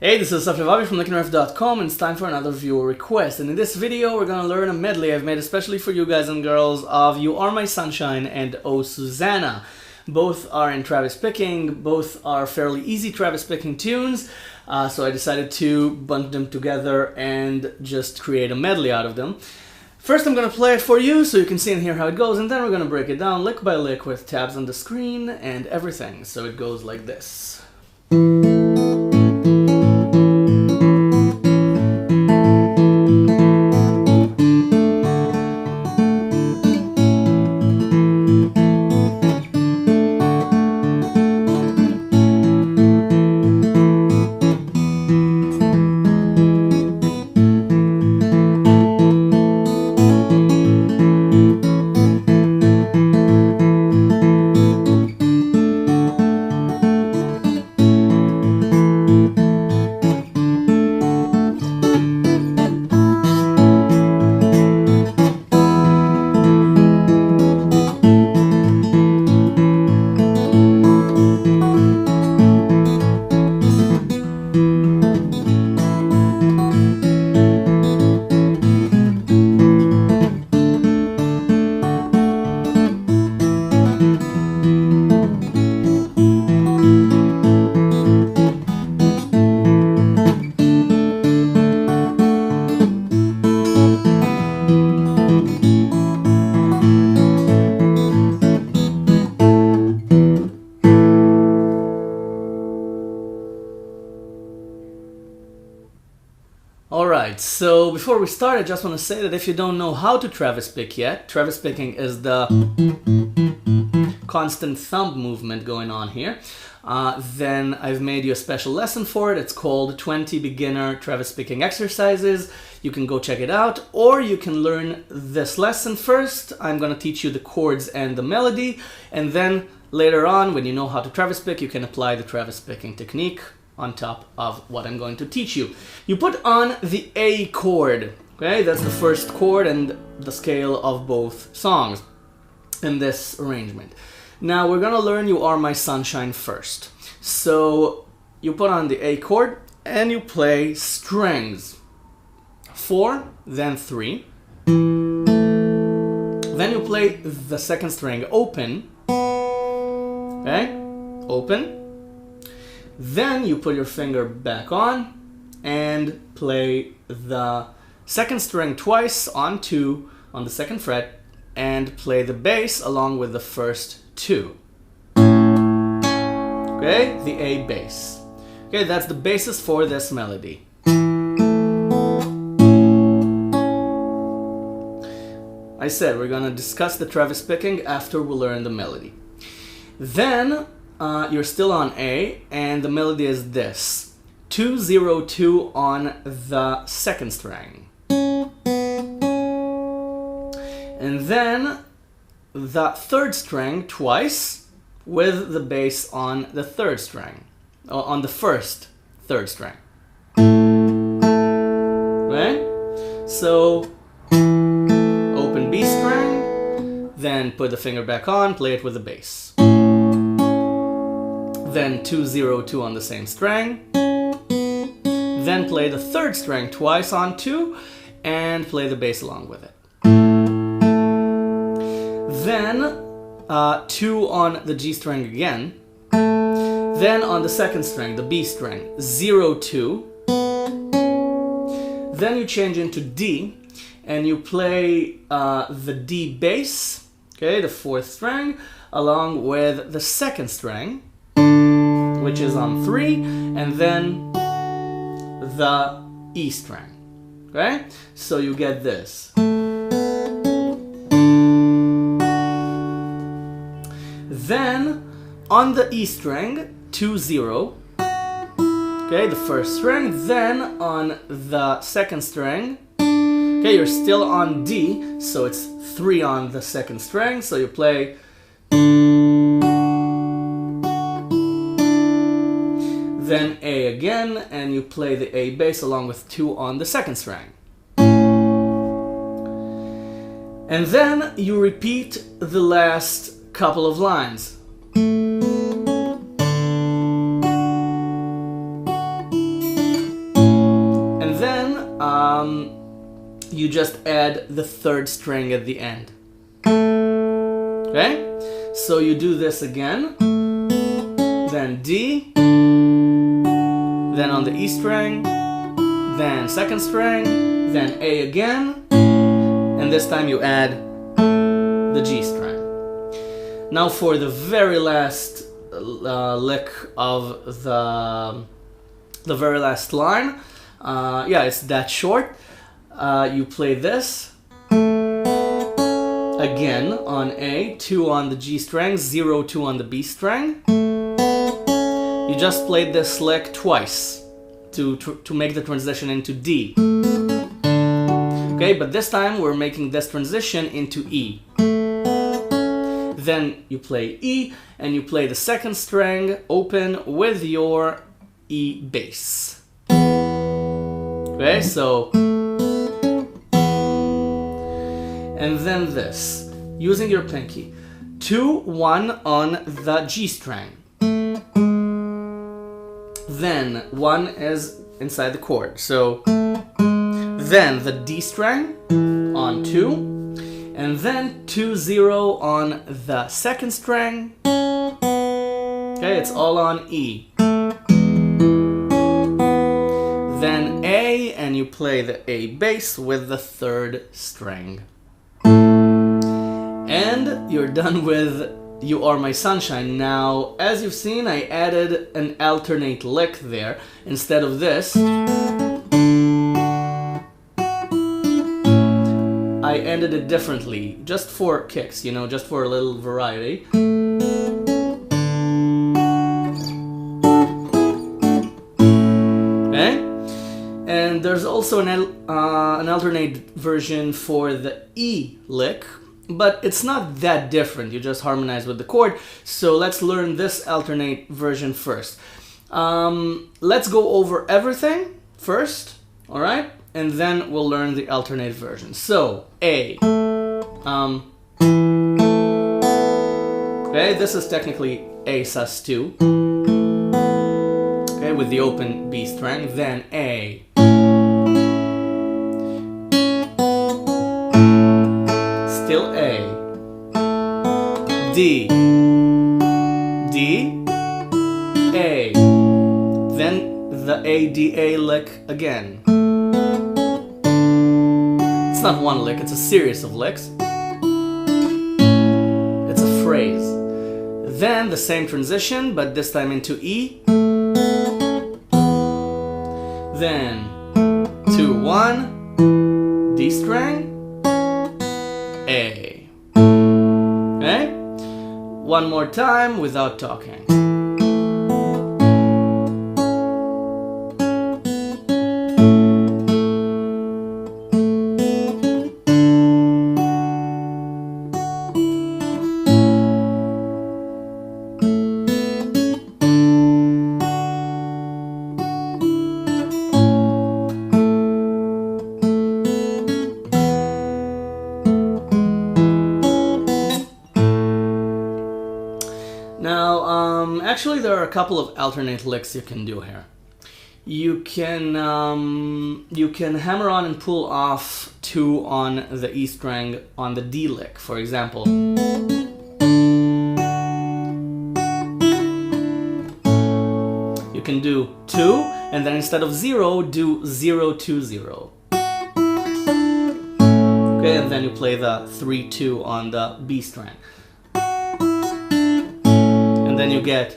Hey, this is from LickNRiff.com, and it's time for another viewer request. And in this video, we're gonna learn a medley I've made especially for you guys and girls of You Are My Sunshine and Oh Susanna. Both are in Travis picking, both are fairly easy Travis picking tunes, so I decided to bundle them together and just create a medley out of them. First I'm gonna play it for you so you can see and hear how it goes, and then we're gonna break it down lick by lick with tabs on the screen and everything. So it goes like this. Alright, so before we start, I just want to say that if you don't know how to Travis pick yet, Travis picking is the constant thumb movement going on here, then I've made you a special lesson for it. It's called 20 Beginner Travis Picking Exercises. You can go check it out, or you can learn this lesson first. I'm going to teach you the chords and the melody, and then later on, when you know how to Travis pick, you can apply the Travis picking technique on top of what I'm going to teach you. You put on the A chord, okay? That's the first chord and the scale of both songs in this arrangement. Now we're gonna learn You Are My Sunshine first. So you put on the A chord and you play strings. 4, then 3. Then you play the second string open, okay? Open. Then you put your finger back on and play the second string twice on 2 on the second fret and play the bass along with the first 2. Okay, the A bass. Okay, that's the basis for this melody. I said we're gonna discuss the Travis picking after we learn the melody. Then you're still on A, and the melody is this. 2-0-2 on the second string. And then the third string twice with the bass on the third string. On the first third string. Right? So, open B string, then put the finger back on, play it with the bass. Then 2-0-2 on the same string, then play the third string twice on 2 and play the bass along with it. Then 2 on the G string again, then on the second string, the B string, 0-2, then you change into D and you play the D bass, okay, the fourth string, along with the second string, which is on 3, and then the E string, okay? So you get this. Then, on the E string, 2-0, okay, the first string, then on the second string, okay, you're still on D, so it's 3 on the second string, so you play then A again, and you play the A bass along with 2 on the second string. And then you repeat the last couple of lines. you just add the third string at the end. Okay? So you do this again, then D, then on the E string, then second string, then A again, and this time you add the G string. Now for the very last lick of the very last line, yeah, it's that short. You play this again on A, 2 on the G string, 0, 2 on the B string. You just played this lick twice to make the transition into D. Okay, but this time we're making this transition into E. Then you play E, and you play the second string open with your E bass. Okay, so... and then this, using your pinky. 2, 1 on the G string. Then 1 is inside the chord. So then the D string on 2, and then 2, 0 on the second string. Okay, it's all on E. Then A, and you play the A bass with the third string. And you're done with You Are My Sunshine. Now, as you've seen, I added an alternate lick there. Instead of this, I ended it differently, just for kicks, you know, just for a little variety. Okay? And there's also an alternate version for the E lick, but it's not that different. You just harmonize with the chord. So let's learn this alternate version first. Let's go over everything first, all right? And then we'll learn the alternate version. So, A. Okay, this is technically A sus2. Okay, with the open B string. Then A. Still A. D. D. A. Then the A, D, A lick again. It's not one lick, it's a series of licks. It's a phrase. Then the same transition, but this time into E. Then 2, 1, D string, A. Okay? One more time without talking. Actually, there are a couple of alternate licks you can do here. You can hammer on and pull off 2 on the E string on the D lick, for example. You can do 2, and then instead of 0, do 0, 2, 0. Okay, and then you play the 3, 2 on the B string. And then you get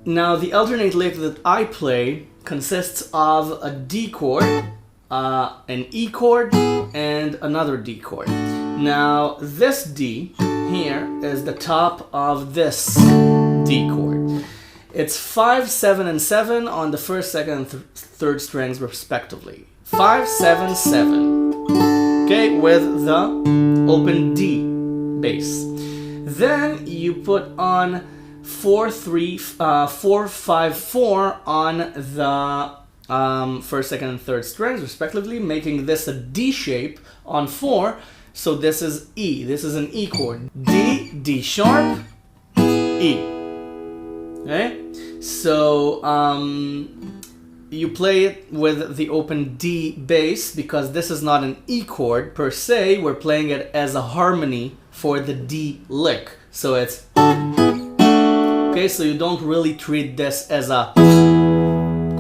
now the alternate lick that I play consists of a D chord, an E chord, and another D chord. Now this D here is the top of this D chord. It's 5, 7, and 7 on the first, second, and third strings respectively. 5, 7, 7. Okay, with the open D bass. Then you put on 4, 3, 4, 5, 4 on the first, second, and third strings respectively, making this a D shape on 4. So this is E. This is an E chord. D, D sharp, E. Okay? So you play it with the open D bass because this is not an E chord per se. We're playing it as a harmony for the D lick. So it's okay. So you don't really treat this as a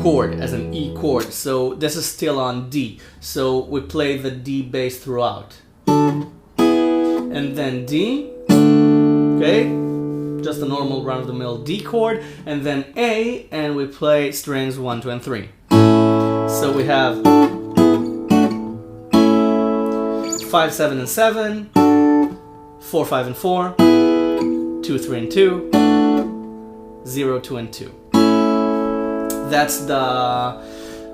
chord, as an E chord. So this is still on D. So we play the D bass throughout, and then D. Okay, just a normal run-of-the-mill D chord, and then A, and we play strings 1, 2, and 3. So we have 5, 7, and 7, 4, 5, and 4, 2, 3, and 2, 0, 2, and 2. That's the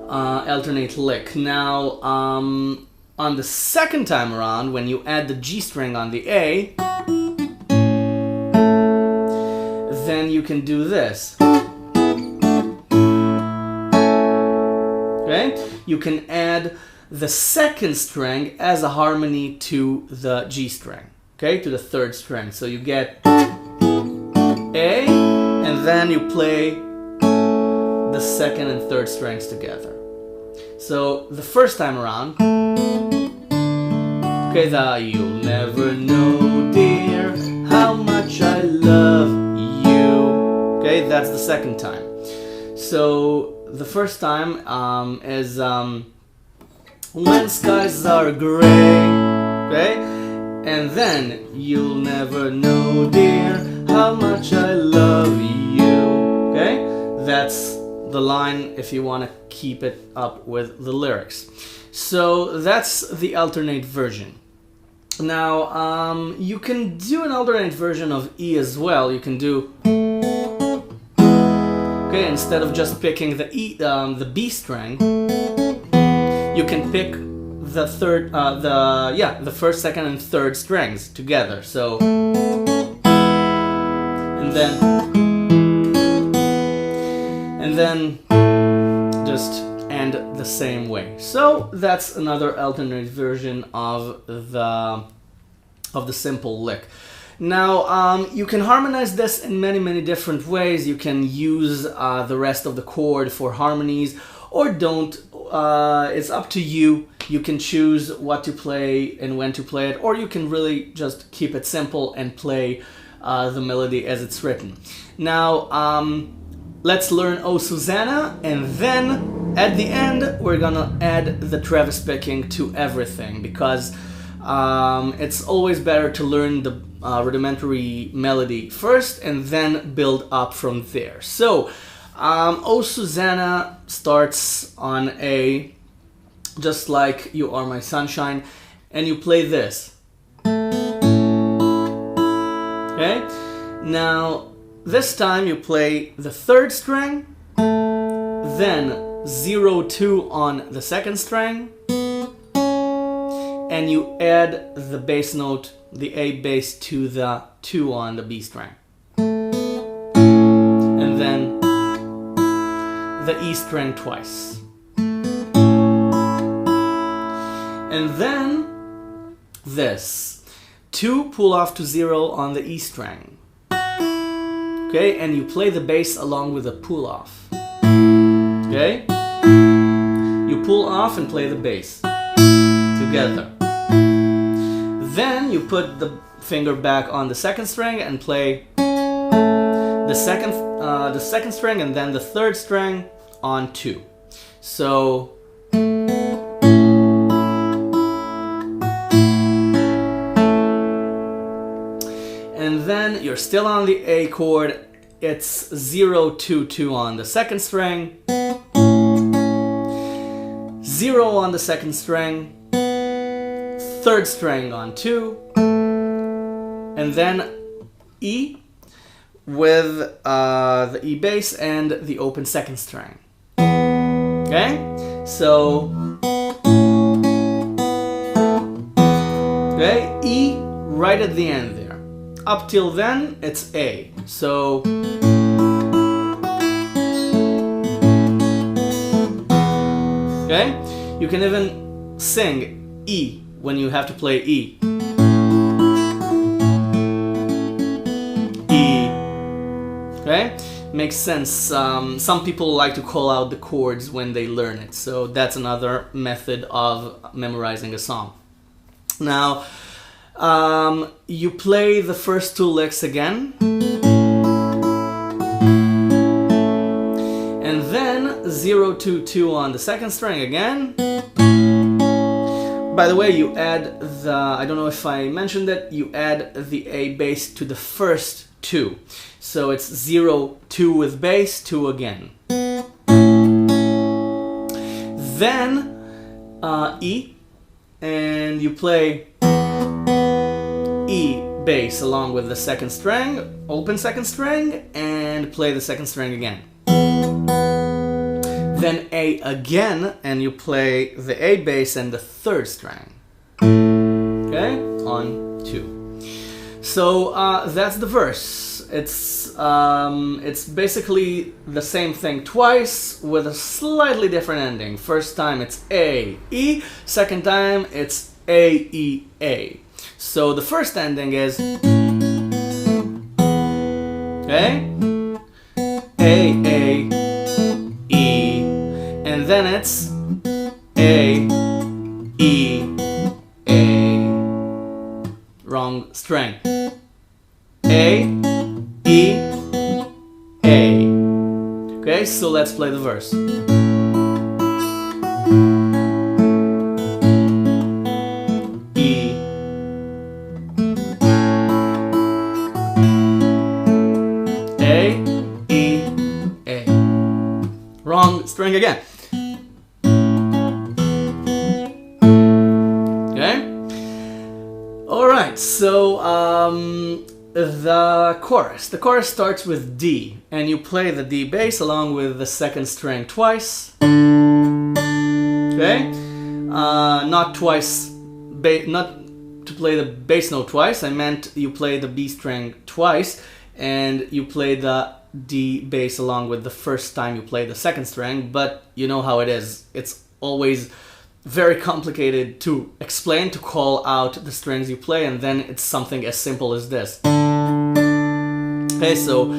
alternate lick. Now, on the second time around, when you add the G string on the A, then you can do this. Okay? You can add the second string as a harmony to the G string. Okay? To the third string. So you get A, and then you play the second and third strings together. So the first time around, okay, the you'll never know, dear, how much I love you. Okay, that's the second time. So the first time is when skies are gray. Okay, and then you'll never know, dear, how much I love you. Okay, that's the line if you want to keep it up with the lyrics. So that's the alternate version. Now you can do an alternate version of E as well. You can do, okay, instead of just picking the E, the B string, you can pick the third, the first, second, and third strings together. So, and then just end the same way. So that's another alternate version of the simple lick. Now you can harmonize this in many different ways. You can use the rest of the chord for harmonies, or don't. It's up to you. You can choose what to play and when to play it, or you can really just keep it simple and play the melody as it's written. Now let's learn Oh Susanna, and then at the end we're gonna add the Travis picking to everything, because it's always better to learn the rudimentary melody first and then build up from there. So Oh Susanna starts on A, just like You Are My Sunshine, and you play this. Okay, now this time you play the third string, then 0, 2 on the second string, and you add the bass note, the A bass, to the 2 on the B string, and then the E string twice, and then this 2 pull off to 0 on the E string. Okay, and you play the bass along with the pull off. Okay, you pull off and play the bass together. Then you put the finger back on the second string and play the second string, and then the third string on 2. So and then you're still on the A chord. It's 0, 2, 2 on the second string, 0 on the second string, third string on 2, and then E with the E bass and the open second string. Okay? So, okay, E right at the end there. Up till then, it's A. So, okay? You can even sing E when you have to play E. E. Okay? makes sense. Some people like to call out the chords when they learn it, so that's another method of memorizing a song. Now, you play the first two licks again, and then 0, 2, 2 on the second string again. By the way, you add the, I don't know if I mentioned it, you add the A bass to the first two. So it's 0, 2 with bass, 2 again. Then E, and you play E bass along with the second string, open second string, and play the second string again. Then A again, and you play the A bass and the third string. Okay, on 2. So that's the verse. It's basically the same thing twice with a slightly different ending. First time it's A, E. Second time it's A, E, A. So the first ending is, okay, A, E, and then it's A, E, A. Wrong string. A, E, A. Okay, so let's play the verse. E, A, E, A. Wrong string again. Okay? Alright, so the chorus. The chorus starts with D, and you play the D bass along with the second string twice. Okay? Not twice, not to play the bass note twice. I meant you play the B string twice, and you play the D bass along with the first time you play the second string, but you know how it is. It's always very complicated to explain, to call out the strings you play, and then it's something as simple as this. Okay, so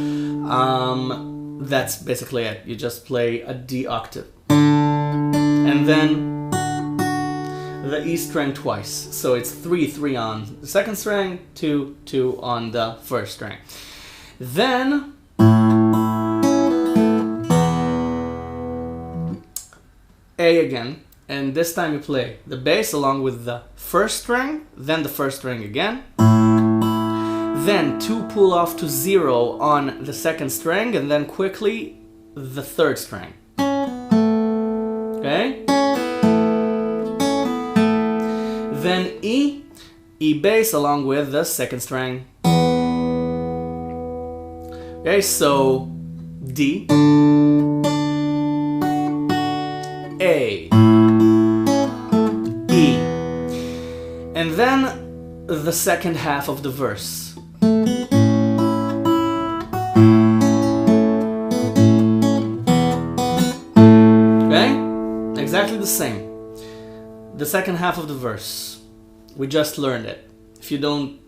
that's basically it. You just play a D octave. And then the E string twice. So it's 3, 3 on the second string, 2, 2 on the first string. Then A again, and this time you play the bass along with the first string, then the first string again, then 2 pull off to 0 on the second string, and then quickly the third string. Okay? Then E, E bass along with the second string. Okay, so D, A, E, and then the second half of the verse. Okay? Exactly the same. The second half of the verse. We just learned it. If you don't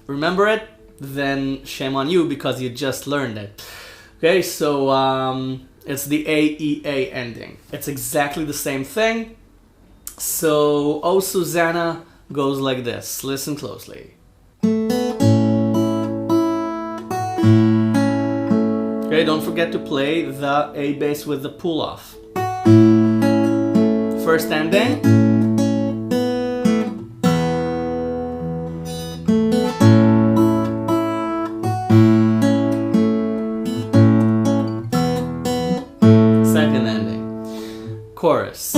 remember it, then shame on you because you just learned it. Okay, so it's the A-E-A ending. It's exactly the same thing. So, Oh Susanna goes like this. Listen closely. Okay, don't forget to play the A bass with the pull off. First ending. Second ending. Chorus.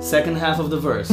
Second half of the verse.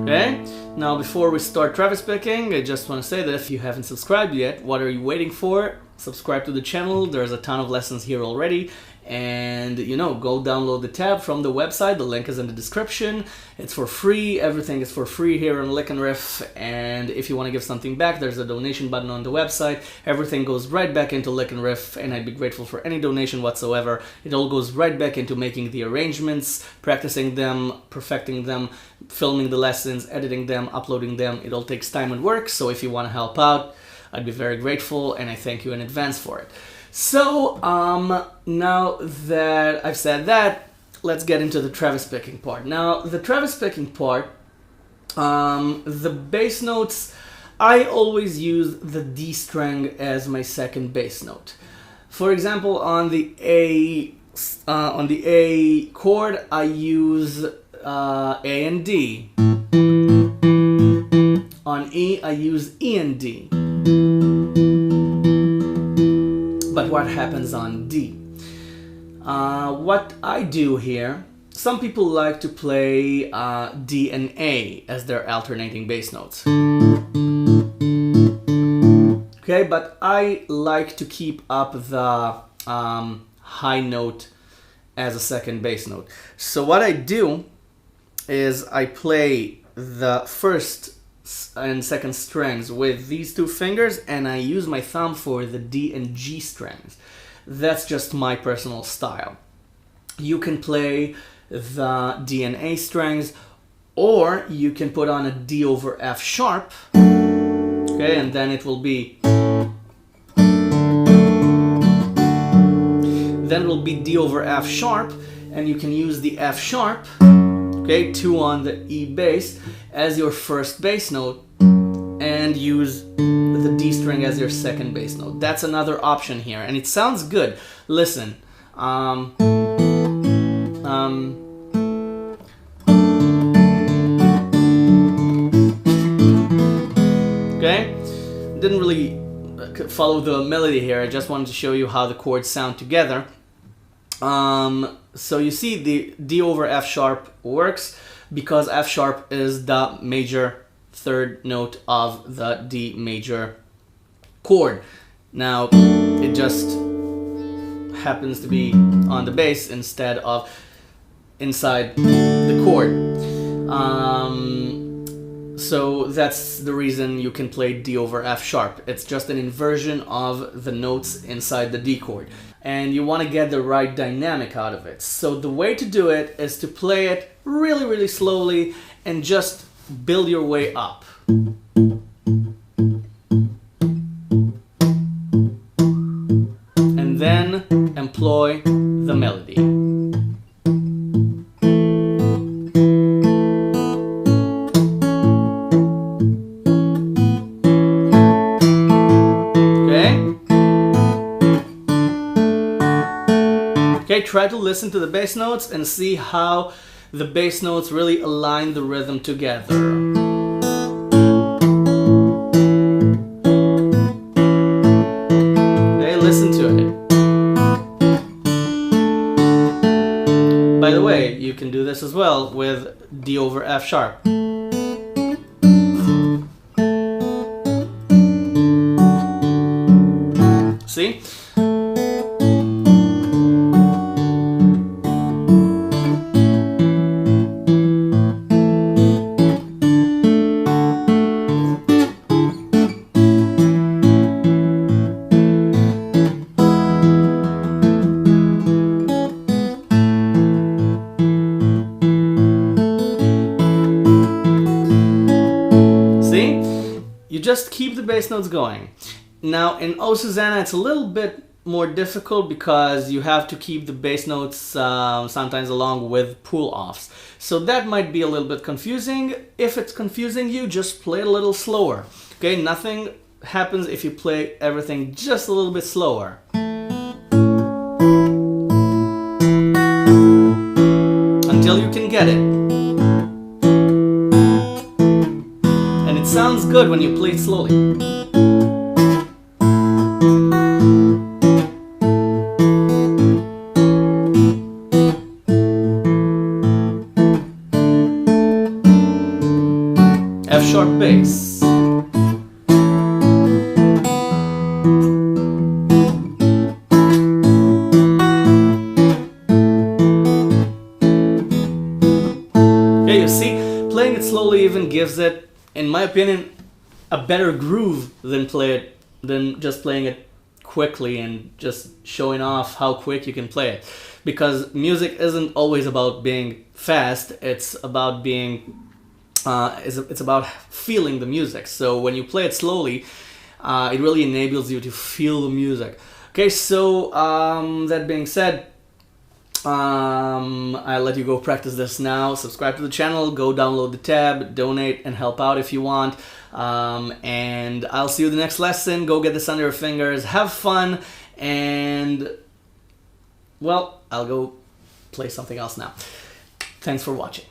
Okay? Now, before we start Travis picking, I just want to say that if you haven't subscribed yet, what are you waiting for? Subscribe to the channel. There's a ton of lessons here already. And, you know, go download the tab from the website. The link is in the description. It's for free. Everything is for free here on LickNRiff. And if you want to give something back, there's a donation button on the website. Everything goes right back into LickNRiff, and I'd be grateful for any donation whatsoever. It all goes right back into making the arrangements, practicing them, perfecting them, filming the lessons, editing them, uploading them. It all takes time and work. So if you want to help out, I'd be very grateful, and I thank you in advance for it. So, now that I've said that, let's get into the Travis picking part. Now, the Travis picking part, the bass notes, I always use the D string as my second bass note. For example, on the A chord, I use A and D. On E, I use E and D. But what happens on D? What I do here, some people like to play D and A as their alternating bass notes. Okay, but I like to keep up the high note as a second bass note. So what I do is I play the first and second strings with these two fingers, and I use my thumb for the D and G strings. That's just my personal style. You can play the D and A strings, or you can put on a D over F sharp, okay, and then it will be D over F sharp, and you can use the F sharp, okay, 2 on the E bass as your first bass note, and use the D string as your second bass note. That's another option here, and it sounds good. Listen. Okay? Didn't really follow the melody here. I just wanted to show you how the chords sound together. So you see the D over F sharp works because F sharp is the major third note of the D major chord. Now it just happens to be on the bass instead of inside the chord. So that's the reason you can play D over F sharp. It's just an inversion of the notes inside the D chord. And you want to get the right dynamic out of it. So the way to do it is to play it really, really slowly and just build your way up. And then employ the melody. Okay, try to listen to the bass notes and see how the bass notes really align the rhythm together. Okay, listen to it. By the way, you can do this as well with D over F sharp. See? You just keep the bass notes going. Now in Oh Susanna it's a little bit more difficult because you have to keep the bass notes sometimes along with pull-offs. So that might be a little bit confusing. If it's confusing you, just play a little slower. Okay, nothing happens if you play everything just a little bit slower. Until you can get it. Sounds good when you play it slowly. F F sharp bass. Yeah, you see, playing it slowly even gives it, in my opinion, a better groove than just playing it quickly and just showing off how quick you can play it. Because music isn't always about being fast, it's about being it's about feeling the music. So when you play it slowly, it really enables you to feel the music. Okay, so that being said, I'll let you go practice this now. Subscribe to the channel, go download the tab, donate and help out if you want. And I'll see you in the next lesson. Go get this under your fingers, have fun, and well, I'll go play something else now. Thanks for watching.